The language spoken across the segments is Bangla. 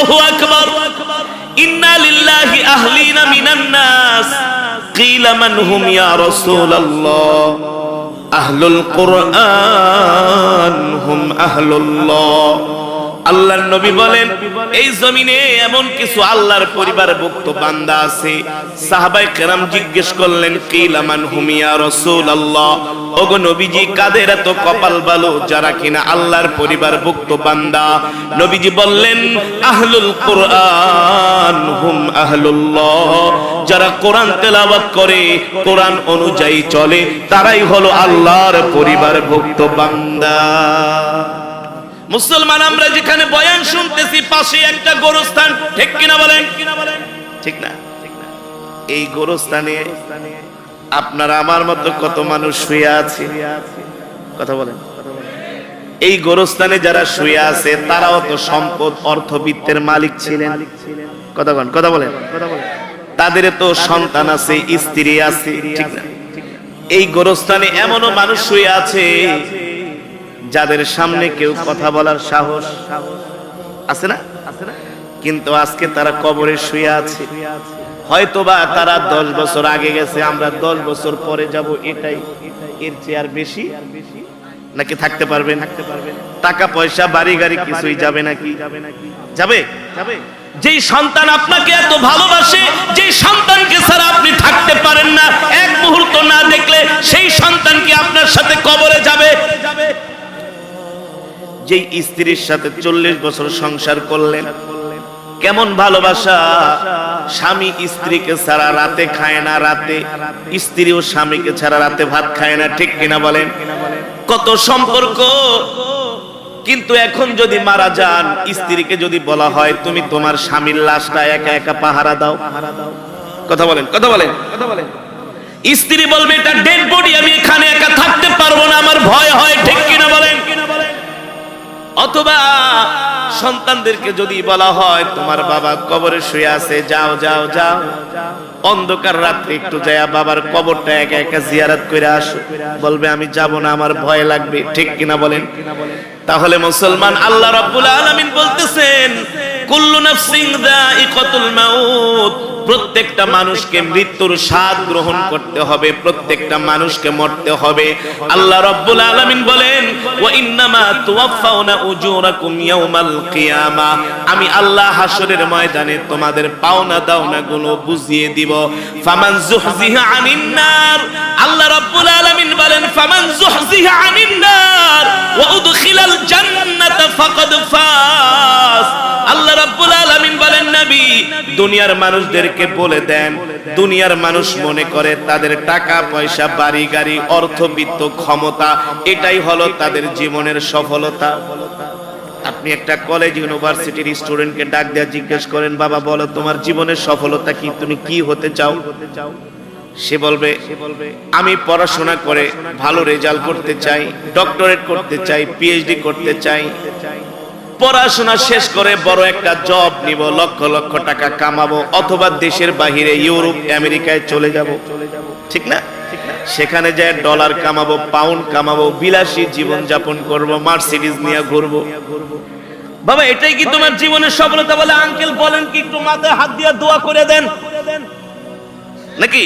আল্লাহু আকবার। ইন্না লিল্লাহি আহলিনা মিনান নাস কিলা মান হুম ইয়া রাসূলুল্লাহ আহলুল কুরআন হুম আহলুল্লাহ। আল্লাহর নবী বলেন এই জমিনে এমন কিছু আল্লাহর পরিবারভুক্ত বান্দা আছে। সাহাবায়ে কেরাম জিজ্ঞেস করলেন কিলা মান হুম ইয়া রাসূলুল্লাহ, ওগো নবীজি কাদের এত কপাল ভালো যারা কিনা আল্লাহর পরিবারভুক্ত বান্দা। নবীজি বললেন আহলুল কুরআন হুম আহলুল্লাহ, যারা কোরআন তেলাওয়াত করে কোরআন অনুযায়ী চলে তারাই হলো আল্লাহর পরিবারভুক্ত বান্দা। মুসলমান আমরা যেখানে বয়ান শুনতেছি পাশে একটা গোরস্থান, ঠিক কিনা বলেন? ঠিক না? এই গোরস্থানে আপনারা আমার মতো কত মানুষ শুয়ে আছে, কথা বলেন। এই গোরস্থানে যারা শুয়ে আছে তারাও তো সম্পদ অর্থবিত্তের মালিক ছিলেন, কথা বলেন। তাদের তো সন্তান আছে, স্ত্রী আছে, ঠিক না? এই গোরস্থানে এমনও মানুষ শুয়ে আছে যাদের সামনে কেউ কথা বলার সাহস আছে না, কিন্তু আজকে তারা কবরে শুয়ে আছে। হয়তোবা তারা 10 বছর আগে গেছে, আমরা 10 বছর পরে যাব, এটাই এর চেয়ে আর বেশি নাকি থাকতে পারবেন? টাকা পয়সা বাড়ি গাড়ি কিছুই যাবে নাকি? যাবে। যেই সন্তান আপনাকে এত ভালোবাসে, যেই সন্তানকে ছাড়া আপনি থাকতে পারেন না, এক মুহূর্ত না দেখলে সেই সন্তান কি আপনার সাথে কবরে যাবে? যেই স্ত্রীর সাথে 40 বছর সংসার করলেন, কেমন ভালোবাসা, স্বামী স্ত্রীকে ছাড়া রাতে খায় না, রাতে স্ত্রীও স্বামীকে ছাড়া রাতে ভাত খায় না, ঠিক কিনা বলেন? কত সম্পর্ক। কিন্তু এখন যদি মারা যান, স্ত্রীকে যদি বলা হয় তুমি তোমার স্বামীর লাশটা একা একা পাহারা দাও, কথা বলেন। স্ত্রী বলবে এটা ডেড বডি, আমি এখানে একা থাকতে পারবো না, আমার ভয় হয়, ঠিক কিনা বলেন? অথবা সন্তানদেরকে যদি বলা হয় তোমার বাবা কবরে শুয়ে আছে, যাও যাও যাও, অন্ধকার রাত্রে একটু যায়া বাবার কবরটা একা একা জিয়ারত করে আসো, বলবে আমি যাব না, আমার ভয় লাগবে, ঠিক কিনা বলেন? তাহলে মুসলমান, আল্লাহ রাব্বুল আলামিন বলতেছেন কুল্লু নাফসিন যায়িকাতুল মাউত, প্রত্যেকটা মানুষকে মৃত্যুর স্বাদ গ্রহণ করতে হবে, প্রত্যেকটা মানুষকে মরতে হবে। আল্লাহ রাব্বুল আলামিন বলেন ওয়া ইন্নামা তুওয়াফাউনা উজুরাকুম ইয়াউমাল কিয়ামা, আমি আল্লাহ হাসরের ময়দানে তোমাদের পাওনা দাওনাগুলো বুঝিয়ে দিব। ফামান যুহজিহা আনিন নার, আল্লাহ রাব্বুল আলামিন বলেন ফামান যুহজিহা আনিন নার ওয়া উদখিলাল জান্নাতা ফাকাদ ফাজ। আল্লাহ রাব্বুল আলামিন বলেন নবী দুনিয়ার মানুষদেরকে বলে দেন, দুনিয়ার মানুষ মনে করে তাদের টাকা পয়সা বাড়ি গাড়ি অর্থবিত্ত ক্ষমতা এটাই হলো তাদের জীবনের সফলতা। আপনি একটা কলেজ ইউনিভার্সিটির স্টুডেন্টকে ডাক দিয়ে জিজ্ঞেস করেন বাবা বলো তোমার জীবনের সফলতা কি, তুমি কি হতে চাও? সে বলবে আমি পড়াশোনা করে ভালো রেজাল্ট করতে চাই, ডক্টরেট করতে চাই, পিএইচডি করতে চাই, পড়াশোনা শেষ করে বড় একটা জব নিব, লক্ষ লক্ষ টাকা কামাবো, অথবা দেশের বাহিরে ইউরোপ আমেরিকায় চলে যাব, ঠিক না? সেখানে যায় ডলার কামাবো, পাউন্ড কামাবো, বিলাসী জীবন যাপন করব, মার্সিডিজ নিয়ে ঘুরবো। বাবা এটাই কি তোমার জীবনের সফলতা? বলে আঙ্কেল বলেন কি একটু মাথায় হাত দিয়ে দোয়া করে দেন নাকি?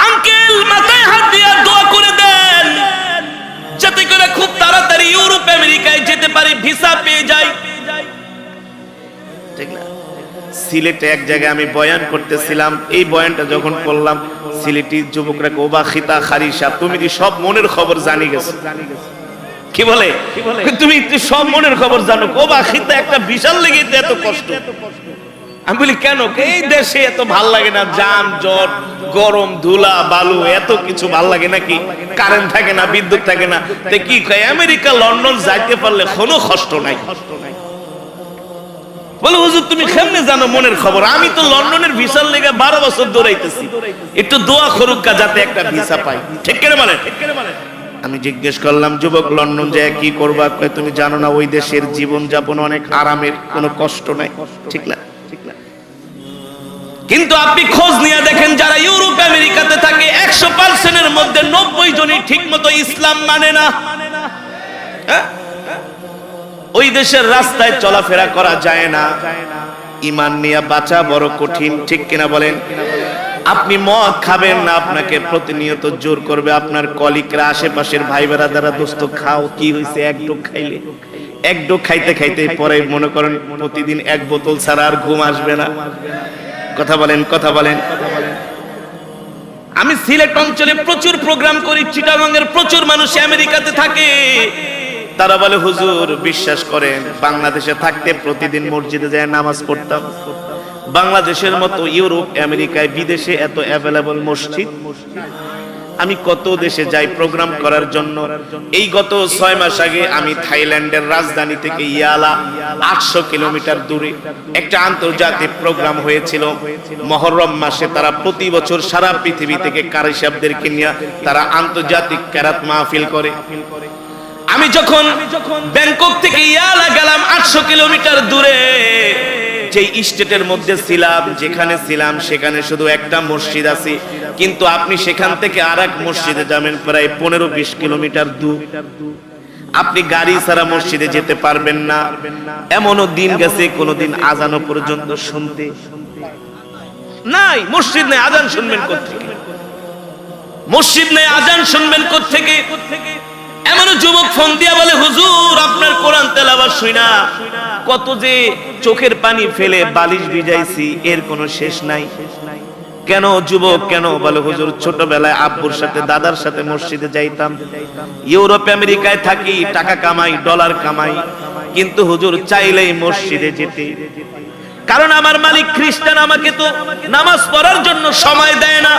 আঙ্কেল মাথায় হাত দিয়ে দোয়া করে দেন যাতে করে খুব তাড়াতাড়ি ইউরোপ আমেরিকায় যেতে পারি, ভিসা পেয়ে যাই, ঠিক না? সিলেটে এক জায়গায় আমি বয়ান করতেছিলাম, এই বয়ানটা যখন করলাম সিলেটি যুবকরা ওবা খিতা খারিসা, তুমি কি সব মনের খবর জানি গেছো? কি বলে তুমি সব মনের খবর জানো, ওবা খিতা একটা বিশাল লেগে এত কষ্ট। আমি বলি কেন? এই দেশে এত ভাল লাগে না, জাম জট গরম ধুলা বালু এত কিছু ভাল লাগে নাকি? কারেন্ট থাকে না, বিদ্যুৎ থাকে না, তো কি কয় আমেরিকা লন্ডন যাইতে পারলে কোনো কষ্ট নাই। বলে হুজুর তুমি কেমনে জানো মনের খবর? আমি তো লন্ডনের ভিসার লেগে 12 বছর দৌড়াইতেছি, একটু দোয়া করুকা যাতে একটা ভিসা পাই, ঠিক করে বলে। আমি জিজ্ঞেস করলাম যুবক লন্ডন যায় কি করবা? কয় তুমি জানো না ওই দেশের জীবন যাপন অনেক আরামের, কোনো কষ্ট নাই, ঠিক না? কিন্তু আপনি খোঁজ নিয়ে দেখেন যারা ইউরোপ আমেরিকাতে থাকে 100%-এর মধ্যে 90 জনই ঠিক মতো ইসলাম মানে না। ওই দেশের রাস্তায় চলাফেরা করা যায় না, ঈমান নিয়ে বাঁচা বড় কঠিন, ঠিক কিনা বলেন? আপনি মদ খাবেন না, আপনাকে প্রতিনিয়ত জোর করবে আপনার কলিগরা, আশেপাশের ভাই বেরাদারা, দোস্ত খাও, কি হয়েছে, এক ডোক খাইলে, এক ডোক খাইতে খাইতে পরে মনে করেন প্রতিদিন এক বোতল ছাড়া আর ঘুম আসবে না। কথা বলেন, কথা বলেন। আমি সিলেট অঞ্চলে প্রচুর প্রোগ্রাম করি, চিটাগাংয়ের প্রচুর মানুষ আমেরিকাতে থাকে, তারা বলে হুজুর বিশ্বাস করেন বাংলাদেশে থাকতে প্রতিদিন মসজিদে যায় নামাজ পড়তাম, বাংলাদেশের মতো ইউরোপ আমেরিকায় বিদেশে এত অ্যাভেলেবল মসজিদ, আমি কত দেশে যাই প্রোগ্রাম করার জন্য। এই গত 6 মাস আগে আমি থাইল্যান্ডের রাজধানী থেকে ইয়ালা 800 কিলোমিটার দূরে একটা আন্তর্জাতিক প্রোগ্রাম হয়েছিল মুহররম মাসে। তারা প্রতি বছর সারা পৃথিবী থেকে কারি সাহেবদেরকে নিয়ে তারা আন্তর্জাতিক কেরাত মাহফিল করে। আমি যখন ব্যাংকক থেকে ইয়ালা গেলাম 800 কিলোমিটার দূরে, যেই স্টেটের মধ্যে ছিলাম, যেখানে ছিলাম সেখানে শুধু একটা মসজিদ আছে, কিন্তু আপনি সেখান থেকে আরেক মসজিদে যাবেন প্রায় 15-20 কিলোমিটার দূর। আপনি গাড়ি ছাড়া মসজিদে যেতে পারবেন না। এমনও দিন গেছে কোনোদিন আজানও পর্যন্ত শুনতে নাই, মসজিদ নেই, আজান শুনবেন কোত্থেকে? মসজিদ নেই, আজান শুনবেন কোত্থেকে? এমন যুবক ফোন দিয়া বলে হুজুর আপনার কোরআন তেলাওয়াত শুনা কত যে চোখের পানি ফেলে বালিশ ভিজাইছি, এর কোনো শেষ নাই। কেন যুবক, কেন? বলে হুজুর ছোটবেলায় আব্বুর সাথে দাদার সাথে মসজিদে যাইতাম, ইউরোপ আমেরিকায় থাকি, টাকা কামাই, ডলার কামাই, কিন্তু হুজুর চাইলেই মসজিদে যেতে, কারণ আমার মালিক খ্রিস্টান, আমাকে তো নামাজ পড়ার জন্য সময় দেয় না,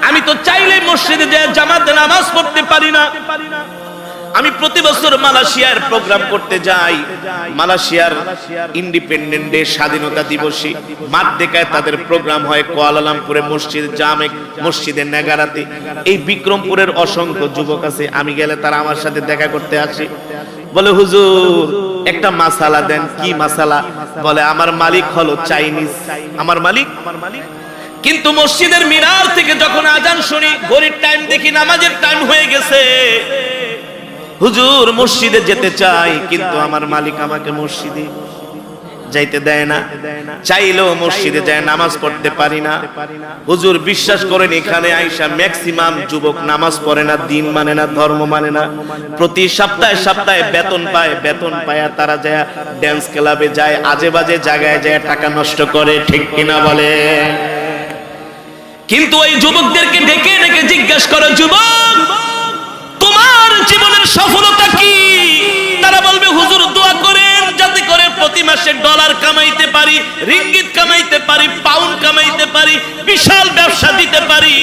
আমি তো চাইলেই মসজিদে যায় জামাতে নামাজ পড়তে পারি না। আমি প্রতি বছর মালয়েশিয়ার প্রোগ্রাম করতে যাই, মালয়েশিয়ার ইন্ডিপেন্ডেন্ট ডে, স্বাধীনতা দিবসে মাদ্দেকায় তাদের প্রোগ্রাম হয়, কুয়ালালামপুরে মসজিদ জামে মসজিদের নেগারাতে। এই বিক্রমপুরের অসংখ্য যুবক আছে, আমি গেলে তারা আমার সাথে দেখা করতে আসে, বলে হুজুর একটা মাসালা দেন। কি মাসালা? বলে আমার মালিক হলো চাইনিজ, আমার মালিক। কিন্তু মসজিদের মিনার থেকে যখন আজান শুনি, ঘড়ির টাইম দেখি নামাজের টাইম হয়ে গেছে, হুজুর মসজিদে যেতে চাই, কিন্তু আমার মালিক আমাকে মসজিদে যাইতে দেয় না, চাইলেও মসজিদে যায় নামাজ পড়তে পারি না। হুজুর বিশ্বাস করেন এখানে আইসা ম্যাক্সিমাম যুবক নামাজ পড়ে না, দিন মানে না, ধর্ম মানে না, প্রতি সপ্তাহে সপ্তাহে বেতন পায়, বেতন পায়া তারা যায় ড্যান্স ক্লাবে যায়, আজে বাজে জায়গায় যায় টাকা নষ্ট করে, ঠিক কিনা বলে? কিন্তু ওই যুবকদেরকে ডেকে ডেকে জিজ্ঞেস করো, যুবক তোমার জীবনের সফলতা কি? তারা বলবে হুজুর দোয়া করেন যাতে করে প্রতি মাসে ডলার কামাইতে পারি, রিঙ্গিত কামাইতে পারি, পাউন্ড কামাইতে পারি, বিশাল ব্যবসা দিতে পারি,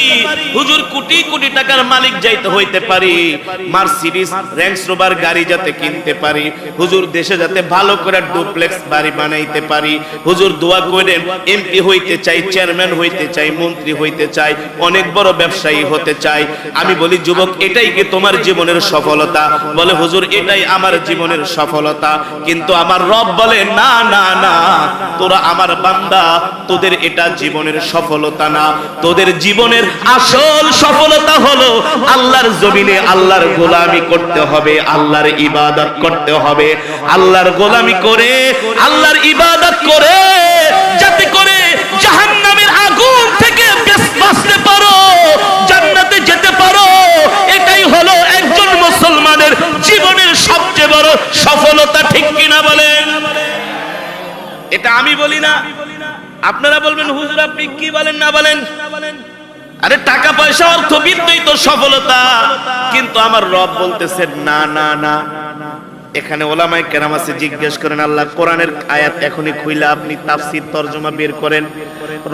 হুজুর কোটি কোটি টাকার মালিক যাইতে হইতে পারি, মার্সিডিজ রেঞ্জ রোভার গাড়ি যাতে কিনতে পারি, হুজুর দেশে যাতে ভালো করে ডুপ্লেক্স বাড়ি বানাইতে পারি, হুজুর দোয়া করেন এমপি হইতে চাই, চেয়ারম্যান হইতে চাই, মন্ত্রী হইতে চাই, অনেক বড় ব্যবসায়ী হতে চাই। আমি বলি যুবক এটাই কি তোমার জীবনের সফলতা? বলে হুজুর এটাই আমার জীবনের সফলতা। কিন্তু আমার রব বলে না না না, তোরা আমার বান্দা, তোদের এটা জীবনের সফলতা না, তোদের জীবনের আসল সফলতা হলো আল্লাহর জমিনে আল্লাহর গোলামি করতে হবে, আল্লাহর ইবাদত করতে হবে, আল্লাহর গোলামি করে, আল্লাহর ইবাদত করে যাতে করে জাহান্নামের আগুন থেকে বাঁচতে পারো, জান্নাতে যেতে পারো। এটাই হলো একজন মুসলমানের জীবনের সবচেয়ে বড় সফলতা, ঠিক কিনা বলেন? এটা আমি বলি না, আপনারা বলবেন হুজুর আপনি কি বলেন না বলেন। আরে টাকা পয়সা অর্থবিত্তই তো সফলতা, কিন্তু আমার রব বলতেছেন না না না। এখানে ওলামায়ে কেরাম আছে, জিজ্ঞেস করেন আল্লাহ কোরআনের আয়াত এখনই খুইলা আপনি তাফসীর তরজমা বের করেন।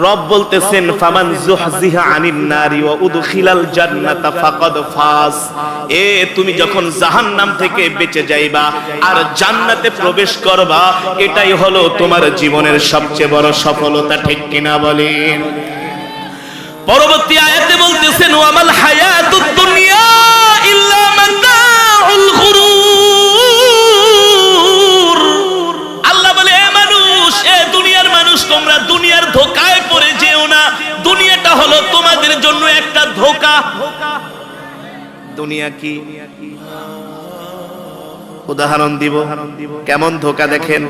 রব বলতেছেন ফামান যুহজিহা আনিন নারি ওয়া উদখিলাল জান্নাতা ফাকাদ ফাজ। এ তুমি যখন জাহান্নাম থেকে বেঁচে যাইবা আর জান্নাতে প্রবেশ করবা, এটাই হলো তোমার জীবনের সবচেয়ে বড় সফলতা, ঠিক কিনা বলেন? পরবর্তী আয়াতে বলতেছেন ওয়ামাল হায়াতুদ দুনিয়া ইল্লা মাতাউল গুরুর। আল্লাহ বলে এ মানুষ, এ দুনিয়ার মানুষ, তোমরা দুনিয়ার ধোঁকায় পড়ে যেও না, দুনিয়াটা হলো তোমাদের জন্য একটা ধোঁকা। দুনিয়া কি? উদাহরণ দিব কেমন ধোঁকা দেখেন।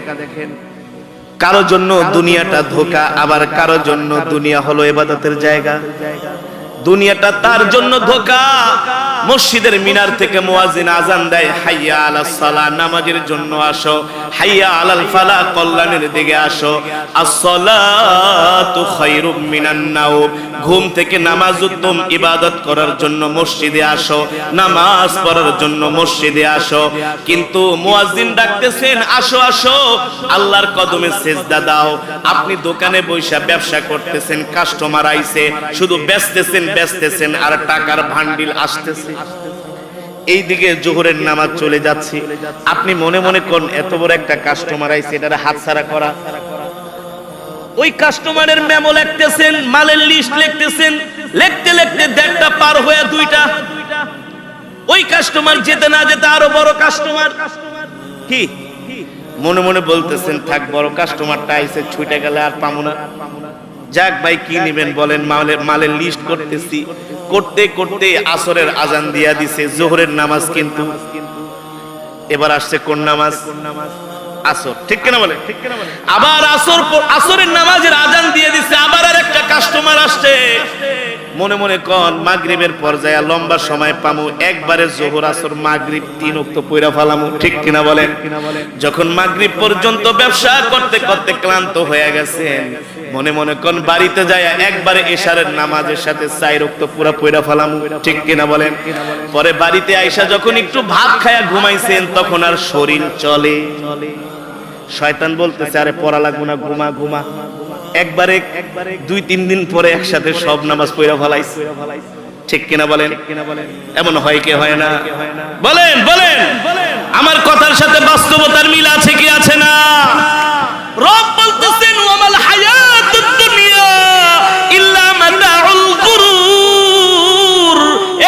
কারো জন্য দুনিয়াটা ধোঁকা, আবার কারো জন্য দুনিয়া হলো ইবাদতের জায়গা। দুনিয়াটা তার জন্য ধোঁকা। মসজিদের মিনার থেকে মুয়াজ্জিন আযান দেয়, হাইয়া আলাস সালাহ, নামাজের জন্য আসো। হাইয়া আলাল ফালাহ, কল্যাণের দিকে আসো। আস-সালাতু খায়রুম মিনান নাওম, ঘুম থেকে নামাজ উত্তম, ইবাদত করার জন্য মসজিদে আসো, নামাজ পড়ার জন্য মসজিদে আসো। কিন্তু মুয়াজ্জিন ডাকতেছেন, আসো আসো, আল্লাহর কদমে সিজদা দাও। আপনি দোকানে বসে ব্যবসা করতেছেন, কাস্টমার আইছে, শুধু বেচতেছেন আর টাকার ভান্ডিল আসতেছে। এইদিকে জোহরের নামাজ চলে যাচ্ছে, আপনি মনে মনে কোন এত বড় একটা কাস্টমার আইছে, এটা হাতছাড়া করা। ওই কাস্টমারের মেমো লিখতেছেন, মালের লিস্ট লিখতেছেন, লিখতে লিখতে দেড়টা পার হয়ে দুইটা। ওই কাস্টমার যেতে না যেতে আরো বড় কাস্টমার, কি মনে মনে বলতেছেন, থাক বড় কাস্টমারটা আইছে, ছুটে গেলে আর পাবো না। যাক ভাই কি নিবেন বলেন, মালের লিস্ট করতেছি, করতে করতে আসরের আজান দিয়া দিছে, জোহরের নামাজ কিন্তু এবার আসছে কোন নামাজ? আসর, ঠিক কিনা বলে? আবার আসরের নামাজের আজান দিয়ে দিছে, আবার আর একটা কাস্টমার আসছে। মনে মনে কোন মাগরিবের পর্যায়ে লম্বা সময় পামু, একবারে জোহর আসর মাগরিব 3 ওয়াক্ত পয়রা ফেলামু, ঠিক কিনা বলেন? যখন মাগরিব পর্যন্ত ব্যবসা করতে করতে ক্লান্ত হয়ে গেছেন, মনে মনে কোন বাড়িতে যায় একবারে এশারের নামাজের সাথে 4 ওয়াক্ত পুরা পয়রা ফেলামু, ঠিক কিনা বলেন? পরে বাড়িতে আইসা যখন একটু ভাত খায়া ঘুমাইছেন, তখন আর শরীর চলে। শয়তান বলতেছে, আরে পড়া লাগবে না, ঘুমা ঘুমা। একবারে 2-3 দিন পরে একসাথে সব নামাজ পড়া ফলাইছে, ঠিক কিনা বলেন? এমন হয় কি হয় না? বলেন বলেন, আমার কথার সাথে বাস্তবতার মিল আছে কি আছে না? রব বলতেছেন, ওয়ামাল হায়াতুদ দুনিয়া ইল্লা মাতাউল গুরুর।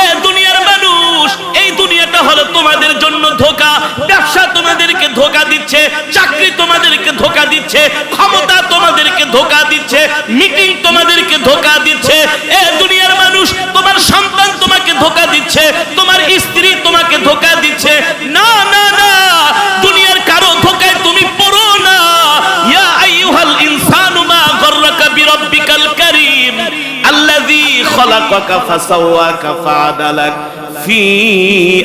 এ দুনিয়ার মানুষ, এই দুনিয়াটা হলো তোমাদের জন্য ধোঁকা। ব্যবসা তোমাদেরকে ধোঁকা দিচ্ছে, চাকরি তোমাদেরকে ধোঁকা দিচ্ছে, ক্ষমতা তোমাদেরকে ধোঁকা দিচ্ছে, মিটিং তোমাদেরকে ধোঁকা দিচ্ছে। এ দুনিয়ার মানুষ, তোমার সন্তান তোমাকে ধোঁকা দিচ্ছে, তোমার স্ত্রী তোমাকে ধোঁকা দিচ্ছে। না না না, দুনিয়ার কারো ধোঁকায় তুমি পড়ো না। ইয়া আইয়ুহাল ইনসানু মা গররাকা বিরাব্বিকাল কারীম আল্লাযী খালাকাকা ফাসাওয়াকা ফাআদালাক ফি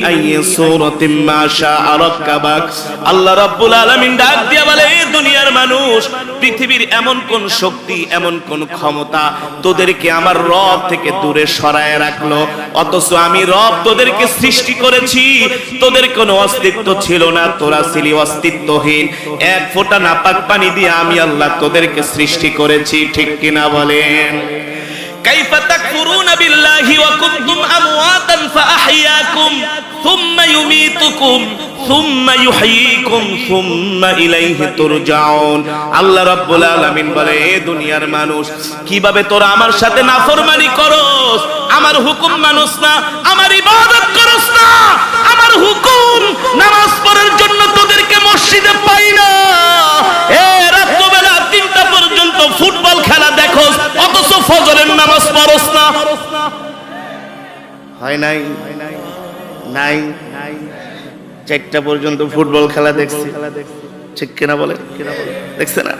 আইয়ি সূরাতিন মা শাআ রাক্কাবাক। আল্লাহ রাব্বুল আলামিন ডাক দিয়া বলে, এই দুনিয়ার মানুষ, পৃথিবীর এমন কোন শক্তি, এমন কোন ক্ষমতা তোদেরকে আমার রব থেকে দূরে সরায় রাখলো? অথচ আমি রব তোদেরকে সৃষ্টি করেছি, তোদের কোনো অস্তিত্ব ছিল না, তোরা ছিলি অস্তিত্বহীন। এক ফোঁটা নাপাক পানি দিয়ে আমি আল্লাহ তোদেরকে সৃষ্টি করেছি, ঠিক কিনা বলেন? কাইফা তাকফুরুনা বিল্লাহি ওয়া কুনতুম আমওয়াতান ফাআহইয়াকুম সুম্মা ইউমীতুকুম সুম্মা ইউহয়ীকুম সুম্মা ইলাইহি তুরজাউন। আল্লাহ রাব্বুল আলামিন বলে, এ দুনিয়ার মানুষ, কিভাবে তোরা আমার সাথে নাফরমানি করস, আমার হুকুম মানস না, আমার ইবাদত করস না, আমার হুকুম নামাজ পড়ার জন্য তোদেরকে মসজিদে পাই না। এ রাতবেলা 3টা পর্যন্ত ফুটবল খেলা দেখোস, অথচ ফজরের নামাজ পড়স না। হয় নাই? নাই, 4টা পর্যন্ত ফুটবল খেলা দেখছি, ঠিক কিনা বলে? দেখছে না?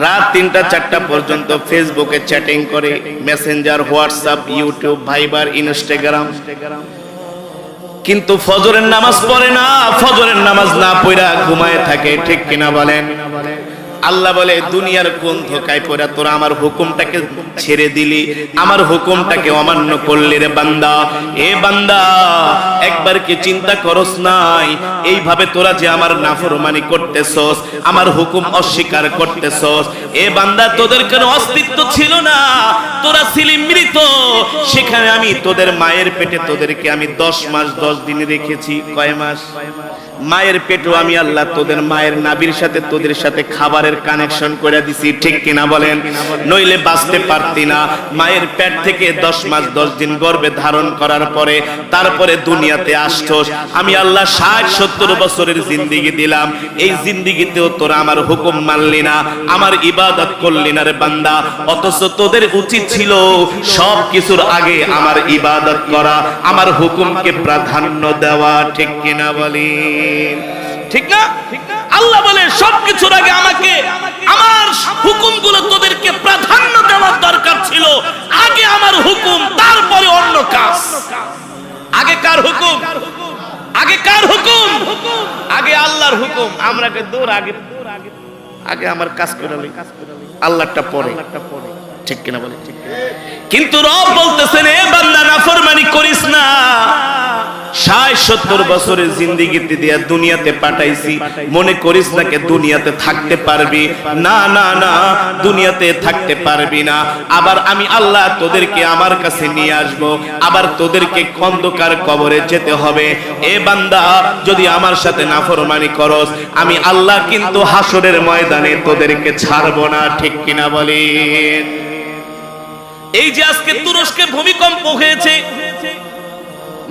রাত 3টা-4টা পর্যন্ত ফেসবুকে চ্যাটিং করে, মেসেঞ্জার, হোয়াটসঅ্যাপ, ইউটিউব, ভাইবার, ইনস্টাগ্রাম, কিন্তু ফজরের নামাজ পড়ে না। ফজরের নামাজ না পড়া ঘুমায় থাকে, ঠিক কিনা বলেন? আল্লাহ বলে, দুনিয়ার কোন ধোঁকায় পড়া তোরা আমার হুকুমটাকে ছেড়ে দিলি, আমার হুকুমটাকে অমান্য করলি রে বান্দা। এ বান্দা, একবার কি চিন্তা করস নাই, এইভাবে তোরা যে আমার নাফরমানি করতেছস, আমার হুকুম অস্বীকার করতেছস। এ বান্দা, তোদের কোনো অস্তিত্ব ছিল না, তোরা ছিলি মৃত। সেখানে আমি তোদের মায়ের পেটে তোদেরকে আমি 10 মাস 10 দিন রেখেছি। কয় মাস? মায়ের পেটও আমি আল্লাহ তোদের মায়ের নাভির সাথে তোদের সাথে খাবারের কানেকশন করে দিছি, ঠিক কিনা বলেন? নইলে বাঁচতে পারতি না। মায়ের পেট থেকে 10 মাস 10 দিন গর্ভে ধারণ করার পরে তারপরে দুনিয়াতে আসছস। আমি আল্লাহ 60-70 বছরের জিন্দেগি দিলাম, এই জিন্দেগিতেও তোরা আমার হুকুম মানলি না, আমার ইবাদত করলি না রে বান্দা, অথচ তোদের উচিত ছিল সব কিছুর আগে আমার ইবাদত করা, আমার হুকুমকে প্রাধান্য দেওয়া। ঠিক কিনা বলি? ঠিক না? আল্লাহ বলে সবকিছুর আগে আমাকে আমার হুকুমগুলো তোদেরকে প্রাধান্য দেওয়ার দরকার ছিল। আগে আমার হুকুম, তারপরে অন্য কাজ। আগে কার হুকুম? আগে কার হুকুম? আগে আল্লাহর হুকুম। আমরা দূর আগে আগে আমার কাজ করে লই, আল্লাহটা পরে। ঠিক কিনা বলে? কিন্তু রব বলতেছেন, এ বান্দা নাফরমানি করিস না। 60-70 বছরের জিন্দেগিতে দিয়া দুনিয়াতে পাঠাইছি, মনে করিস না কে দুনিয়াতে থাকতে পারবি? না না না, দুনিয়াতে থাকতে পারবি না। আবার আমি আল্লাহ তোদেরকে আমার কাছে নিয়ে আসব, আবার তোদেরকে খন্দকার কবরে যেতে হবে। এ বান্দা, যদি আমার সাথে নাফরমানি করস, আমি আল্লাহ কিন্তু হাসরের ময়দানে তোদেরকে ছাড়বো না। ঠিক কিনা বলেন? এই যে আজকে তুরস্কে ভূমিকম্প হয়েছে,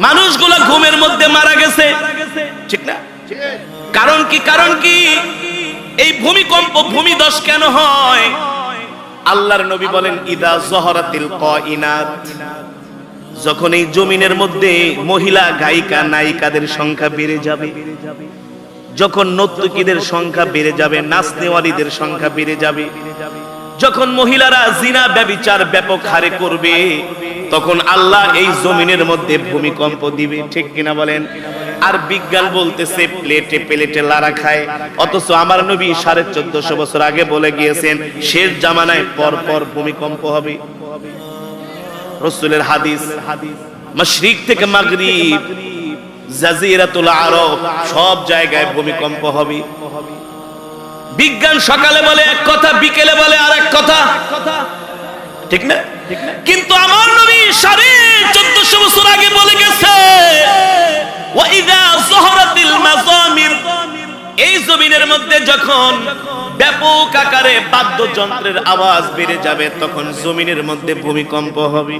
মানুষগুলো ঘুমের মধ্যে মারা গেছে, ঠিক না? কারণ কি? কারণ কি? এই ভূমিকম্প, ভূমিধস কেন হয়? আল্লাহর নবী বলেন, ইদা জহরাতিল কাইনাত, যখন এই জমিনের মধ্যে মহিলা গায়িকা নায়িকাদের সংখ্যা বেড়ে যাবে, যখন নর্তকীদের সংখ্যা বেড়ে যাবে, নাচনেওয়ালিদের সংখ্যা বেড়ে যাবে, যখন মহিলারা জিনা ব্যভিচার ব্যাপক হারে করবে, তখন আল্লাহ এই জমিনের মধ্যে ভূমিকম্প দিবে। ঠিক কিনা বলেন? আর বিজ্ঞান বলতেছে প্লেটে প্লেটে লারা খায়, অথচ আমার নবী 1450 বছর আগে বলে গিয়েছেন শেষ জামানায় পর পর ভূমিকম্প হবে। রাসূলের হাদিস, মাশরিক থেকে মাগরিব, জাজিরাতুল আরব, সব জায়গায় ভূমিকম্প হবে। বিজ্ঞান সকালে বলে এক কথা, বিকেলে বলে আরেক কথা, ঠিক না? কিন্তু আমার নবী 1450 বছর আগে বলে গেছে, ওয়াইদা যহরাতিল মাযামির, এই জমিনের মধ্যে যখন ব্যাপক আকারে বাদ্যযন্ত্রের আওয়াজ বেড়ে যাবে, তখন জমিনের মধ্যে ভূমিকম্প হবে।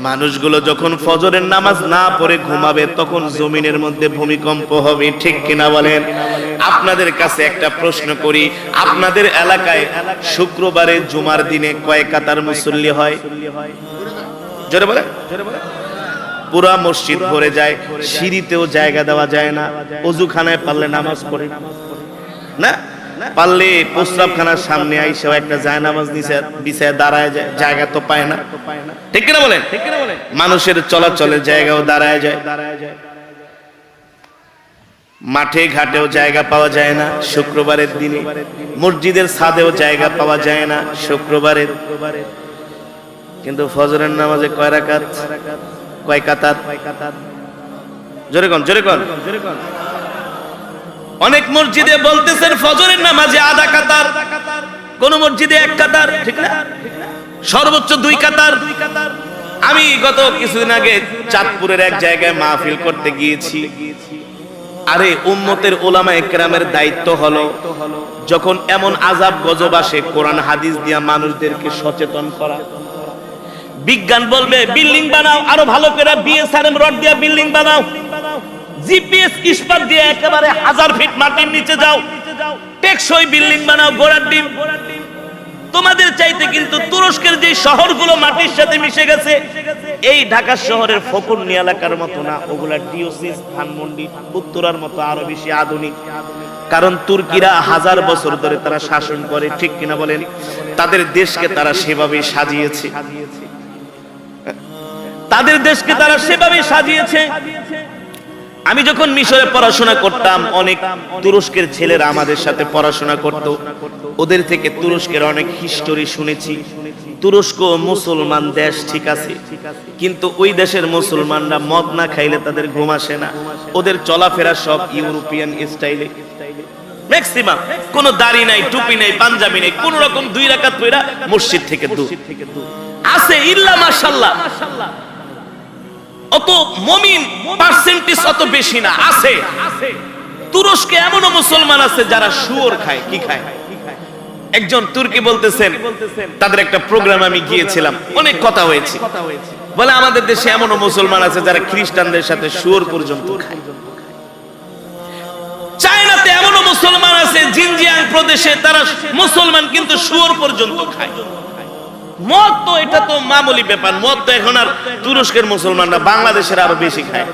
মানুষগুলো যখন ফজরের নামাজ না পড়ে ঘুমাবে, তখন জমিনের মধ্যে ভূমিকম্প হবে। ঠিক কিনা বলেন? আপনাদের কাছে একটা প্রশ্ন করি, আপনাদের এলাকায় শুক্রবারে জুমার দিনে কয় কাতার মুসল্লি হয়? জোরে বলে। পুরা মসজিদ ভরে যায়, সিঁড়িতেও জায়গা দেওয়া যায় না, ওযুখানায় পারলে নামাজ পড়ে না, পারলে প্রস্রাবখানার সামনে আইসা একটা জায়নামাজ নিচে বিছায় দাঁড়ায় যায়, জায়গা তো পায় না। ঠিক কিনা বলেন? মানুষের চলাচলের জায়গাও দাঁড়ায় যায়, মাঠে ঘাটেও জায়গা পাওয়া যায় না শুক্রবারের দিনে, মসজিদের ছাদেও জায়গা পাওয়া যায় না শুক্রবারের। কিন্তু ফজরের নামাজে কয় রাকাত, কয় কাতার? জোরে কোন, জোরে কোন। অনেক মসজিদে বলতেছেন ফজরের নামাজে আধা কাতার, কোন মসজিদে এক কাতার, ঠিক না? সর্বোচ্চ 2 কাতার। আমি গত কিছুদিন আগে চাঁদপুরের এক জায়গায় মাহফিল করতে গিয়েছি। আরে উম্মতের উলামায়ে কেরামের দায়িত্ব হলো, যখন এমন আযাব গজব আসে, কোরআন হাদিস দিয়া মানুষদেরকে সচেতন করা। বিজ্ঞান বলবে বিল্ডিং বানাও, আরো ভালো করে বিএসআরএম রড দিয়া বিল্ডিং বানাও, জিপিএস ইস্পাত দিয়ে একেবারে 1000 ফিট মাটির নিচে যাও, টেকসই বিল্ডিং বানাও, গোড়ার ডিম। তোমাদের চাইতে কিন্তু তুরস্কের যে শহরগুলো মাটির সাথে মিশে গেছে, এই ঢাকা শহরের ফকুরনি এলাকার মতো না, ওগুলা ডিওসিস, ধানমন্ডি, উত্তরার মতো আরো বেশি আধুনিক। কারণ তুর্কিরা 1000 বছর ধরে তারা শাসন করে। ঠিক কিনা বলেন? তাদের দেশকে তারা সেভাবে সাজিয়েছে, তাদের দেশকে তারা সেভাবে সাজিয়েছে। আমি যখন মিশরে পড়াশোনা করতাম, অনেক তুরস্কের ছেলেরা আমাদের সাথে পড়াশোনা করত, ওদের থেকে তুরস্কের অনেক হিস্টোরি শুনেছি। তুরস্ক মুসলমান দেশ, ঠিক আছে, কিন্তু ওই দেশের মুসলমানরা মদ না খাইলে তাদের ঘুম আসে না। ওদের চলাফেরা সব ইউরোপিয়ান স্টাইলে, ম্যাক্সিমাম কোনো দাড়ি নাই, টুপি নাই, পাঞ্জাবি নাই, কোন রকম 2 রাকাত পড়া মসজিদ থেকে দূর আছে। ইল্লা মাশাআল্লাহ, অত মুমিন পার্সেন্টেজ অত বেশি না, আছে। তুরস্কে এমনও মুসলমান আছে যারা শুয়োর খায়। কি খায়? একজন তুর্কি বলতেছেন, তাদের একটা প্রোগ্রাম আমি গিয়েছিলাম, অনেক কথা হয়েছে, বলে আমাদের দেশে এমনও মুসলমান আছে যারা খ্রিস্টানদের সাথে শুয়োর পর্যন্ত খায়। চায়নাতে এমনও মুসলমান আছে জিনজিয়াং প্রদেশে, তারা মুসলমান কিন্তু শুয়োর পর্যন্ত খায়। মদ তো এটা তো মামুলি ব্যাপার, মদ তো এখন আর তুরস্কের মুসলমানরা, বাংলাদেশের আরো বেশি খায়।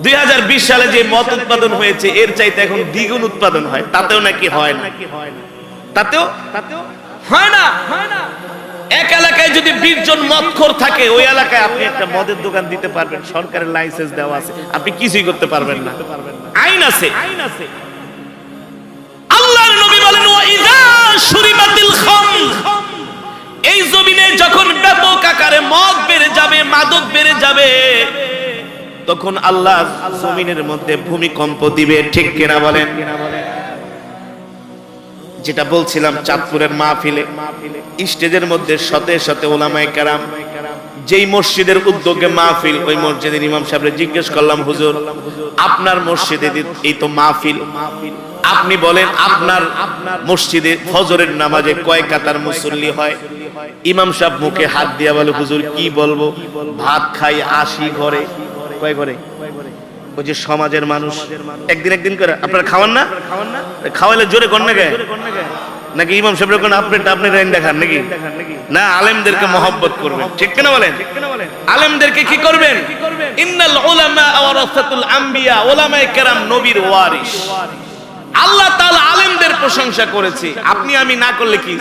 2020 সালে যে মদ উৎপাদন হয়েছে এর চাইতে এখন দ্বিগুণ উৎপাদন হয়, তাতেও নাকি হয় না, তাতেও হয় না। এক এলাকায় যদি 20 জন মদখোর থাকে, ওই এলাকায় আপনি একটা মদের দোকান দিতে পারবেন, সরকারের লাইসেন্স দেওয়া আছে, আপনি কিছুই করতে পারবেন না, আইন আছে। আল্লাহর নবী বলেন ওয়াইদা শুরিবাতিল খামর, এই জমিনে যখন ব্যাপক আকারে মদ বেড়ে যাবে, মাদক বেড়ে যাবে, তখন আল্লাহ জমিনের মধ্যে ভূমিকম্প দিবে। ঠিক কিনা বলেন? যেটা বলছিলাম চাঁদপুরের মাহফিলে, স্টেজের মধ্যে শতে শতে ওলামায়ে কেরাম, যেই মসজিদের উদ্যোগে মাহফিল, ওই মসজিদের ইমাম সাহেবরে জিজ্ঞেস করলাম, হুজুর আপনার মসজিদে এই তো মাহফিল, আপনি বলেন আপনার মসজিদে ফজরের নামাজে কয় কাতার মুসল্লি হয়? ইমাম সাহেব মুখে হাত দিয়া বলে, হুজুর কি বলবো, ভাত খাই 80 ঘরে। কয় ঘরে? ওই যে সমাজের মানুষ একদিন একদিন করে আপনারা খাওয়ান না, খাওয়াইলে জোরে কোন নাকি নাকি ইমাম সাহেবের কোন আপনি রেন দেখান নাকি? না, আলেমদেরকে মহব্বত করবেন। ঠিক কিনা বলেন? আলেমদেরকে কি করবেন? ইন্নাল উলামা ওয়ারাসাতুল আম্বিয়া, উলামায়ে কেরাম নবীর ওয়ারিস। আল্লাহ তাআলা আলেমদের প্রশংসা করেছে, আপনি আমি না করলে কি?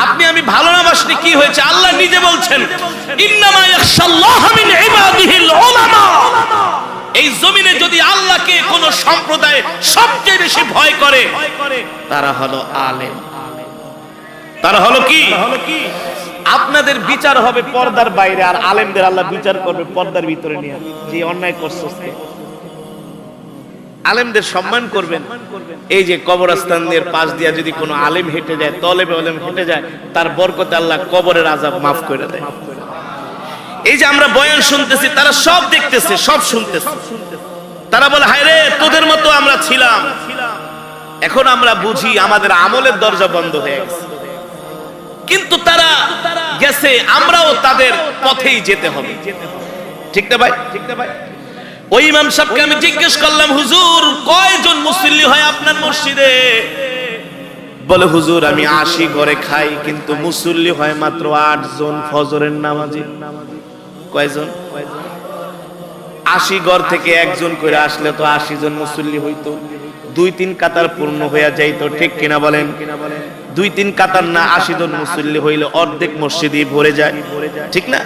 আপনি আমি ভালো না বাসলে কি হয়েছে? আল্লাহ নিজে বলছেন ইন্নামা ইয়াখশাল্লাহ মিন ইবাদিহিল উলামা। এই জমিনে যদি আল্লাহকে কোন সম্প্রদায় সবচেয়ে বেশি ভয় করে, তারা হলো আলেম। তারা হলো কি? আপনাদের বিচার হবে পর্দার বাইরে, আর আলেমদের আল্লাহ বিচার করবে পর্দার ভিতরে নিয়ে। যে অন্যায় করছস, আলেমদের সম্মান করবেন। এই যে কবরস্থানের পাশ দিয়া যদি কোনো আলেম হেঁটে যায়, তলেবে আলেম হেঁটে যায়, তার বরকতে আল্লাহ কবরের আযাব মাফ করে দেয়। এই যে আমরা বয়ান শুনতেছি, তারা সব দেখতেছে, সব শুনতেছে, তারা বলে হায় রে তোদের মতো আমরা ছিলাম, এখন আমরা বুঝি আমাদের আমলের দরজা বন্ধ হয়ে গেছে। কিন্তু তারা গেছে, আমরাও তাদের পথেই যেতে হবে। ঠিক না ভাই? ঠিক না ভাই? ওই ইমাম সাহেবকে আমি জিজ্ঞেস করলাম, হুজুর কয়জন মুসল্লি হয় আপনার মসজিদে? বলে হুজুর আমি 80 ঘরে খাই, কিন্তু মুসল্লি হয় মাত্র 8 জন ফজরের নামাজে। কয়জন? 80 ঘর থেকে একজন করে আসলে তো 80 জন মুসল্লি হইতো, 2-3 কাতার পূর্ণ হয়ে যাইতো। ঠিক কিনা বলেন? 2-3 কাতার না, 80 জন মুসল্লি হইলে অর্ধেক মসজিদই ভরে যায়। ঠিক না?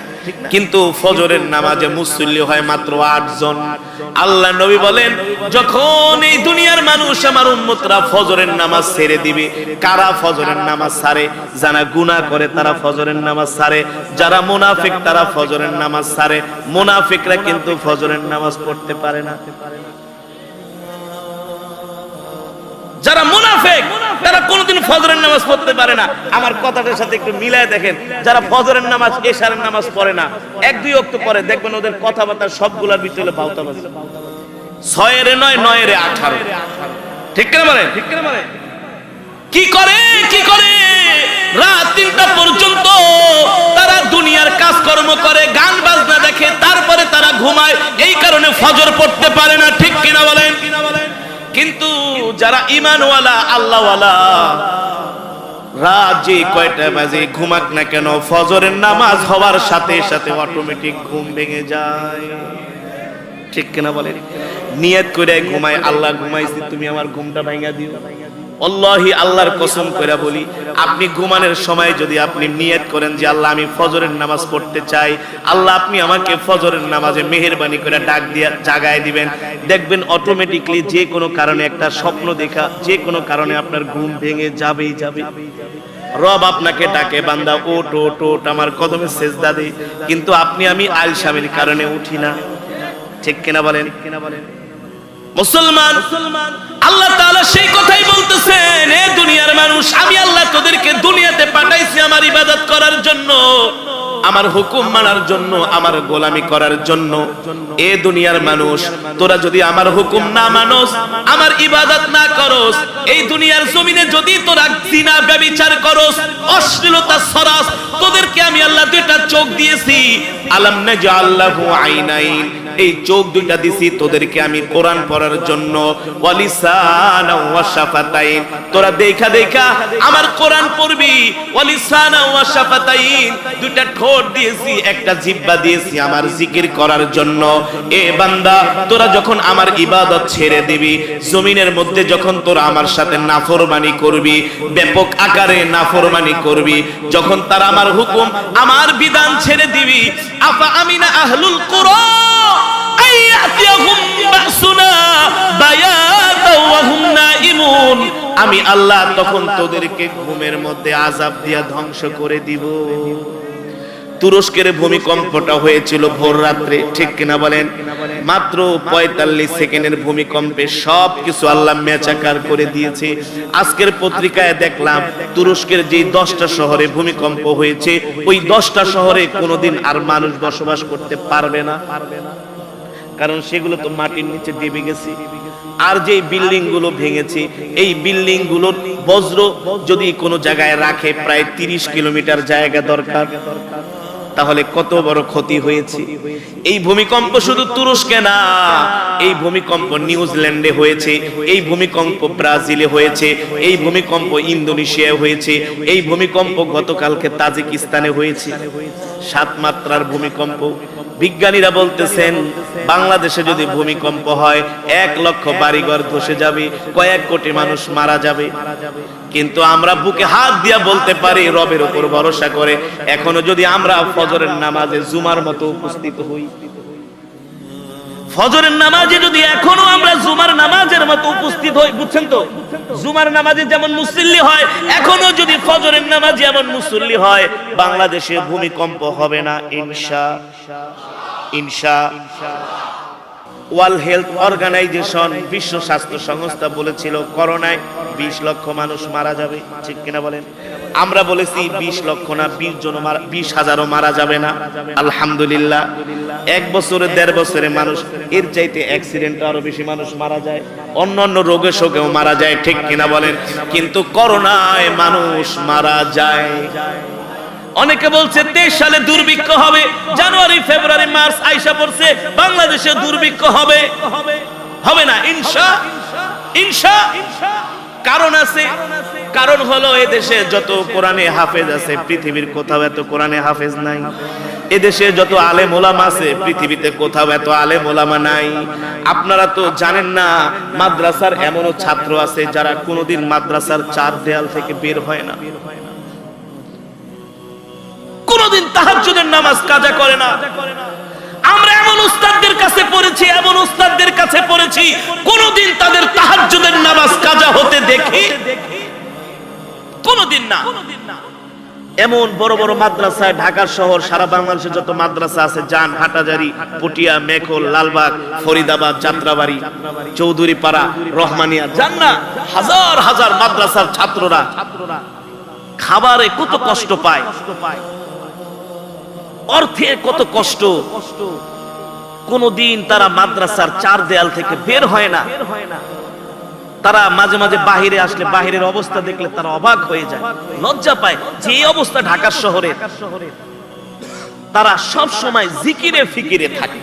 কিন্তু ফজরের নামাজে মুসল্লি হয় মাত্র 8 জন। আল্লাহ নবী বলেন যখন এই দুনিয়ার মানুষ আমার উম্মতরা ফজরের নামাজ ছেড়ে দিবে, কারা ফজরের নামাজ ছাড়ে? যারা গুনাহ করে তারা ফজরের নামাজ ছাড়ে, যারা মুনাফিক তারা ফজরের নামাজ ছাড়ে। মুনাফিকরা কিন্তু ফজরের নামাজ পড়তে পারে না। যারা মুনাফিক তারা কোনোদিন ফজরের নামাজ পড়তে পারে না। আমার কথাটার সাথে একটু মিলায় দেখেন, যারা ফজরের নামাজ, এশারের নামাজ পড়ে না, 1-2 ওয়াক্ত পড়ে, দেখবেন ওদের কথাবার্তা সবগুলোর ভিতরে বাউতাবাজি। 6 এর 9, 9 এর 18। ঠিক কিনা বলেন? ঠিক কিনা বলেন? কি করে রাত 3টা পর্যন্ত তারা দুনিয়ার কাজকর্ম করে, গান বাজনা দেখে, তারপরে তারা ঘুমায়। এই কারণে ফজর পড়তে পারে না। ঠিক কিনা বলেন? কিন্তু যারা ঈমানওয়ালা, আল্লাহওয়ালা, রাত যে কয়টা বাজে ঘুমাক না কেন, ফজরের নামাজ হওয়ার সাথে সাথে অটোমেটিক ঘুম ভেঙে যায়। ঠিক কিনা বলেন? নিয়ত করে ঘুমায়, আল্লাহ ঘুমাইছি, তুমি আমার ঘুমটা ভাঙা দিও। আল্লাহি, আল্লাহর কসম করে বলি, আপনি ঘুমানোর সময় যদি আপনি নিয়ত করেন যে আল্লাহ আমি ফজরের নামাজ পড়তে চাই, আল্লাহ আপনি আমাকে ফজরের নামাজে মেহেরবানি করে ডাক দিয়া জাগায় দিবেন, দেখবেন অটোমেটিকলি যে কোনো কারণে একটা স্বপ্ন দেখা, যে কোনো কারণে আপনার ঘুম ভেঙে যাবেই যাবে। রব আপনাকে ডাকে, বান্দা ওঠ ওঠ ওঠ, আমার কদমে সেজদা দে, কিন্তু আপনি আমি আলসামির কারণে উঠি না। ঠিক কিনা বলেন? মুসলমান, আল্লাহ তাআলা সেই কথাই বলতেছেন, এ দুনিয়ার মানুষ, আমি আল্লাহ তোদেরকে দুনিয়াতে পাঠাইছি আমার ইবাদত করার জন্য। আমার হুকুম মানার জন্য, আমার গোলামি করার জন্য। এ দুনিয়ার মানুষ, তোরা যদি আমার হুকুম না মানস, আমার ইবাদত না করস, এই দুনিয়ার জমিনে যদি তোরা জিনা ব্যভিচার করস, অশ্লীলতা ছড়াস, তোদেরকে আমি আল্লাহ দুইটা চোখ দিয়েছি। আলাম নাজআল লাহু আইনাইন, এই চোখ দুইটা দিছি তোদেরকে আমি কোরআন পড়ার জন্য, ওয়া লিসানা ওয়া শাফাতাইন, তোরা দেখা দেখা আমার কোরআন পড়বি। ওয়া লিসানা ওয়া শাফাতাইন, দুইটা ঠোঁট দিয়েছি, একটা জিহ্বা দিয়েছি আমার জিকির করার জন্য। এ বান্দা, তোরা যখন আমার ইবাদত ছেড়ে দিবি, জমিনের মধ্যে যখন তোরা আমার সাথে নাফরমানি করবি, ব্যাপক আকারে নাফরমানি করবি, যখন তারা আমার হুকুম, আমার বিধান ছেড়ে দিবি, আফা আমিনা আহলুল কুরা আইয়াতিয়াহুম বাসুনা বায়াতাও ওয়া হুম নাইমুন, আমি আল্লাহ তখন তোদেরকে ঘুমের মধ্যে আযাব দিয়া ধ্বংস করে দিব। তুরস্কের ভূমিকম্পটা হয়েছিল ভোর রাত্রে, ঠিক কিনা বলেন? মাত্র 45 সেকেন্ডের ভূমিকম্পে সবকিছু আল্লাহ মেচাকার করে দিয়েছে। আজকের পত্রিকায় দেখলাম তুরস্কের যে 10টা শহরে ভূমিকম্প হয়েছে, ওই 10টা শহরে কোনোদিন আর মানুষ বসবাস করতে পারবে না, কারণ সেগুলো তো মাটির নিচে ডুবে গেছে। আর যে বিল্ডিং গুলো ভেঙেছে, এই বিল্ডিং গুলোর বজ্র যদি কোনো জায়গায় রাখে, প্রায় 30 কিলোমিটার জায়গা দরকার, তাহলে কত বড় ক্ষতি হয়েছে। এই ভূমিকম্প শুধু তুরস্কে না, এই ভূমিকম্প নিউজিল্যান্ডে হয়েছে, এই ভূমিকম্প ব্রাজিলে হয়েছে, এই ভূমিকম্প ইন্দোনেশিয়ায় হয়েছে, এই ভূমিকম্প গতকালকে তাজিকিস্তানে হয়েছে। 7 মাত্রার ভূমিকম্প। বিজ্ঞানীরা বলতেছেন বাংলাদেশে যদি ভূমিকম্প হয় 1 লক্ষ বাড়িঘর ধসে যাবে, কয়েক কোটি মানুষ মারা যাবে। কিন্তু আমরা বুকে হাত দিয়া বলতে পারি রবের উপর ভরসা করে, এখনো যদি আমরা ফজরের নামাজে জুমার মতো উপস্থিত হই, ফজরের নামাজে যদি এখনো আমরা জুমার নামাজের মতো উপস্থিত হই, বুঝছেন তো? জুমার নামাজে যেমন মুসল্লি হয়, এখনো যদি ফজরের নামাজে এমন মুসল্লি হয়, বাংলাদেশে ভূমিকম্প হবে না ইনশাআল্লাহ। ওয়ার্ল্ড হেলথ অর্গানাইজেশন, বিশ্ব স্বাস্থ্য সংস্থা বলেছিল করোনায় 20 লক্ষ মানুষ মারা যাবে, ঠিক কিনা বলেন? আমরা বলেছি 20 লক্ষ না, 20,000ও মারা যাবে না। আলহামদুলিল্লাহ, 1 বছরে 1.5 বছরে মানুষ, এর চাইতে অ্যাক্সিডেন্টে আরো বেশি মানুষ মারা যায়, অন্যান্য রোগে শোকেও মারা যায়, ঠিক কিনা বলেন? কিন্তু করোনায় মানুষ মারা যায়। অনেকে বলছে 23 সালে দুর্ভিক্ষ হবে, জানুয়ারি ফেব্রুয়ারি মার্চ আইসা পড়ছে, বাংলাদেশে দুর্ভিক্ষ হবে, হবে না ইনশাআল্লাহ। কারণ আছে, কারণ হলো এদেশে যত কোরআনে হাফেজ আছে, পৃথিবীর কোথাও এত কোরআনে হাফেজ নাই। এদেশে যত আলেম ওলামা আছে, পৃথিবীতে কোথাও এত আলেম ওলামা নাই। আপনারা তো জানেন না, মাদ্রাসার এমনও ছাত্র আছে যারা কোনোদিন মাদ্রাসার 4 দেয়াল থেকে বের হয় না, কোনদিন তাহাজ্জুদের নামাজ কাজা করে না। আমরা এমন উস্তাদদের কাছে পড়েছি, এমন উস্তাদদের কাছে পড়েছি, কোনদিন তাদের তাহাজ্জুদের নামাজ কাজা হতে দেখি কোনদিন না। এমন বড় বড় মাদ্রাসায়, ঢাকা শহর, সারা বাংলাদেশে যত মাদ্রাসা আছে, জান, হাটাজারি, পটিয়া, মেখল, লালবাগ, ফরিদাবাদ, যাত্রাবাড়ি, চৌধুরীপাড়া, রহমানিয়া, জান না, হাজার হাজার মাদ্রাসার ছাত্ররা খাবারে কত কষ্ট পায়, অর্থে কত কষ্ট, কোনদিন তারা মাদ্রাসার 4 দেয়াল থেকে বের হয় না। তারা মাঝে মাঝে বাহিরে আসলে বাহিরের অবস্থা দেখলে তারা অবাক হয়ে যায়, লজ্জা পায় যে এই অবস্থা ঢাকা শহরে। তারা সব সময় জিকিরে ফিকিরে থাকে,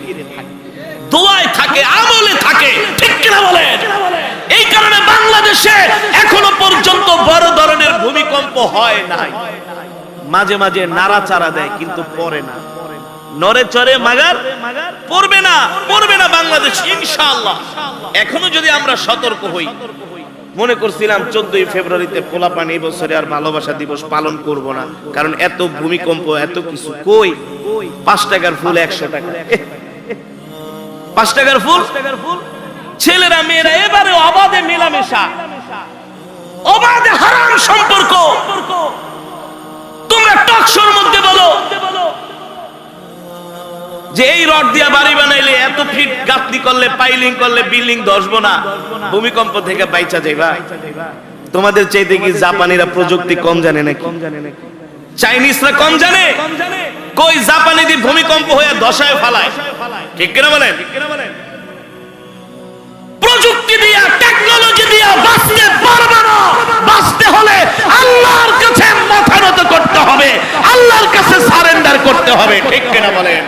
দোয়ায় থাকে, আমলে থাকে, ঠিক কিনা বলেন? এই কারণে বাংলাদেশে এখনো পর্যন্ত বড় ধরনের ভূমিকম্প হয় নাই। মাঝে মাঝে নাড়াচাড়া দেয় কিন্তু পড়ে না, নরে চরে মাগার পড়বে না বাংলাদেশ ইনশাআল্লাহ। এখনো যদি আমরা সতর্ক হই, মনে করছিলাম 14ই ফেব্রুয়ারিতে পোলাপানি এবছরে আর ভালোবাসা দিবস পালন করব না, কারণ এত ভূমিকম্প, এত কিছু। কই 5 টাকার ফুল 100 টাকা, 5 টাকার ফুল। ছেলেরা মেয়েরা এবারে অবাধে মেলামেশা, অবাধে হারাম সম্পর্ক। তোমরা টকশোর মধ্যে বলো যে এই রড দিয়া বাড়ি বানাইলে, এত ফিট গাঁথনি করলে, পাইলিং করলে বিল্ডিং ধসবো না, ভূমিকম্প থেকে বাইচা যাইবা। তোমাদের চাইতে কি জাপানিরা প্রযুক্তি কম জানে নাকি? চাইনিজরা কম জানে? কই জাপানে দি ভূমিকম্প হয়ে দশায় ফালায়, ঠিক কিনা বলেন? প্রযুক্তি দিয়া, টেকনোলজি দিয়া বাঁচতে পারবে না। বাঁচতে হলে আল্লাহর কাছে মাথা নত করতে হবে, আল্লাহর কাছে সারেন্ডার করতে হবে, ঠিক কিনা বলেন?